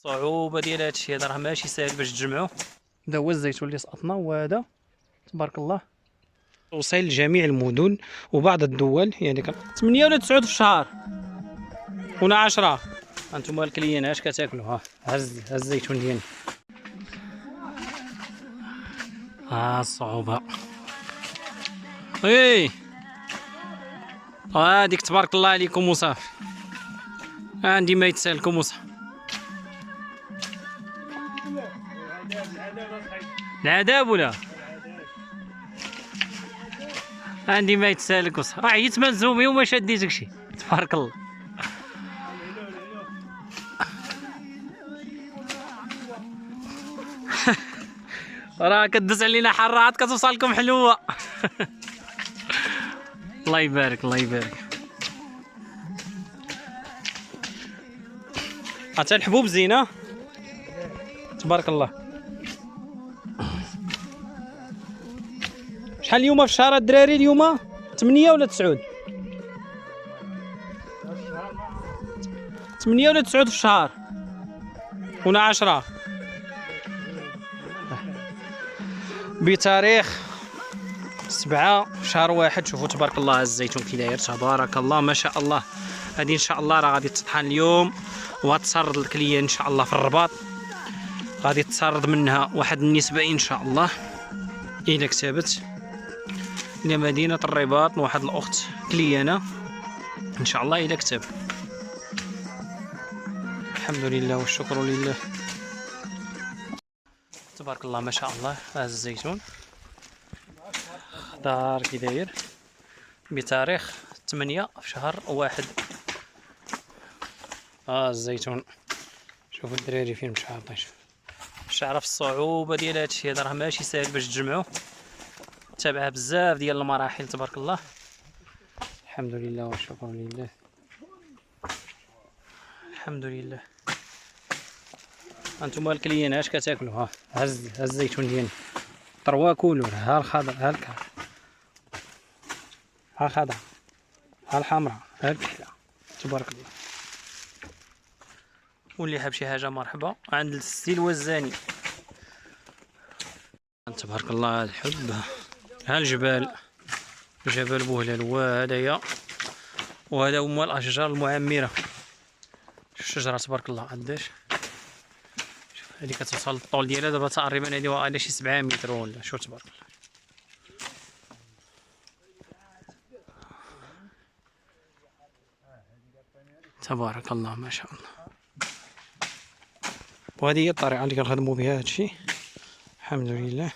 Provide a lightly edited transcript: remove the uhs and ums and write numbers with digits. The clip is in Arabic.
الصعوبه ديال هادشي هذا راه ماشي ساهل باش تجمعو. هذا هو الزيتون اللي سقطنا، وهذا تبارك الله توصل لجميع المدن وبعض الدول. يعني 8 ولا 9 في الشهر ولا 10. انتم الكليين اش كتاكلوا؟ ها هز الزيتون ديالنا. الصعوبه هاديك تبارك الله عليكم وصافي. عندي ما يتسالكم وصافي. العذاب ولا عندي ما يتسالك وصافي. راه عييت من زومي وما شديتك شي. تبارك الله. راه كدوز علينا حرة عاد كتوصل لكم حلوة. الله يبارك الله يبارك. حتى الحبوب زينة تبارك الله. شحال اليوم في الشهر الدراري؟ اليوم 8 ولا 9؟ 8 ولا 9 في الشهر ولا 10 بتاريخ 7 شهر 1. شوفوا تبارك الله الزيتون كي داير تبارك الله ما شاء الله. هذه ان شاء الله راه غادي تطحن اليوم وغتسرد الكلية ان شاء الله في الرباط. غادي تسرد منها واحد النسبة ان شاء الله الى كتبت الى مدينة الرباط. واحد الاخت كليانة ان شاء الله الى كتب. الحمد لله والشكر لله تبارك الله ما شاء الله. هذا الزيتون خضار كي داير بتاريخ 8 في شهر 1. الزيتون شوفوا الدراري فين مشى عطاي. باش تعرف الصعوبه ديال هادشي هذا راه ماشي ساهل باش تجمعوه. تابعها بزاف ديال المراحل تبارك الله. الحمد لله والشكر لله. الحمد لله. انتم الكليين اش كتاكلوا؟ ها هز الزيتون ديالنا. طروا كولوا. ها الخضر ها الكحل ها الخضر ها الحمراء ها الكحله تبارك الله. واللي حاب شي حاجه مرحبا عند السي الوزاني. تبارك الله. الحب ها الجبال جبل بوهلال وهدايا. وهذا هما الاشجار المعمره. الشجره تبارك الله قداش. شوف هذه كتوصل للطول ديالها دابا تقريبا هذه واقيلا شي 7 متر ولا شوف تبارك الله. تبارك الله ما شاء الله. وهذه هي الطريقه اللي كنخدموا بها هادشي. الحمد لله.